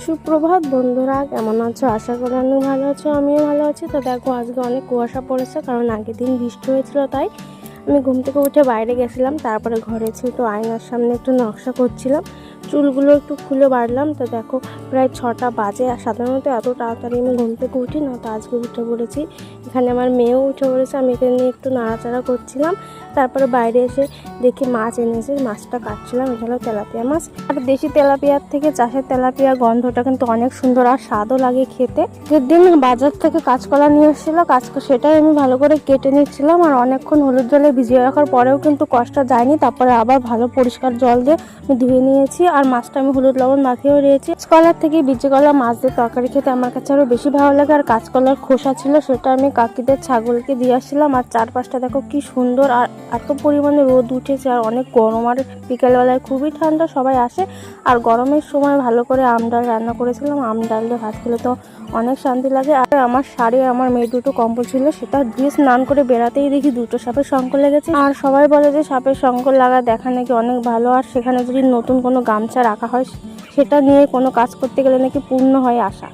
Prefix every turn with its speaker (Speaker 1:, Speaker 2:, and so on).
Speaker 1: সুপ্রভাত বন্ধুরা, কেমন আছো? আশা করি অনেক ভালো আছো। আমিও ভালো আছি। তো দেখো, আজকে অনেক কুয়াশা পড়েছে, কারণ আগের দিন বৃষ্টি হয়েছিল। তাই আমি ঘুম থেকে উঠে বাইরে গেছিলাম, তারপরে ঘরে এসে একটু আয়নার সামনে একটু নকশা করছিলাম, চুলগুলো একটু খুলে বাড়লাম। তো দেখো, প্রায় 6টা বাজে। আর সাধারণত এত তাড়াতাড়ি আমি ঘুম থেকে উঠি না, তো আজকে উঠে পড়েছি। এখানে আমার মেয়েও উঠে পড়েছে, আমি এখানে নিয়ে একটু নাড়াচাড়া করছিলাম। তারপরে বাইরে এসে দেখি মাছ এনেছে, মাছটা কাটছিলাম। এটা হলো তেলাপিয়া মাছ। আর দেশি তেলাপিয়ার থেকে চাষের তেলাপিয়া গন্ধটা কিন্তু অনেক সুন্দর আর স্বাদও লাগে খেতে। যেদিন বাজার থেকে কাঁচকলা নিয়ে এসেছিল, সেটাই আমি ভালো করে কেটে নিচ্ছিলাম। আর অনেকক্ষণ হলুদ জলে ভিজিয়ে রাখার পরেও কিন্তু কষ্টটা যায়নি। তারপরে আবার ভালো পরিষ্কার জল দিয়ে আমি ধুয়ে নিয়েছি। আর মাছটা আমি হলুদ লবণ মাখিয়েও নিয়েছি। কাঁচকলার থেকে বিচি কলা মাছ দিয়ে তরকারি খেতে আমার কাছে আরো বেশি ভালো লাগে। আর কাঁচকলার খোসা ছিল, সেটা আমি কাকিদের ছাগলকে দিয়ে আসছিলাম। আর চারপাশটা দেখো কি সুন্দর, আর এত পরিমাণে রোদ উঠেছে আর অনেক গরম। আর বিকেলবেলায় খুবই ঠান্ডা, সবাই আসে। আর গরমের সময় ভালো করে আম ডাল রান্না করেছিলাম। আম ডাল দিয়ে ভাত খেলে তো অনেক শান্তি লাগে। আর আমার শাড়ি, আমার মেয়ে দুটো কম্বল ছিল, সেটা দিয়ে স্নান করে বেড়াতেই দেখি দুটো সাপের শঙ্কর লেগেছে। আর সবাই বলে যে সাপের শঙ্কর লাগা দেখা নাকি অনেক ভালো। আর সেখানে যদি নতুন কোনো গামছা রাখা হয়, সেটা নিয়ে কোনো কাজ করতে গেলে নাকি পূর্ণ হয় আশা।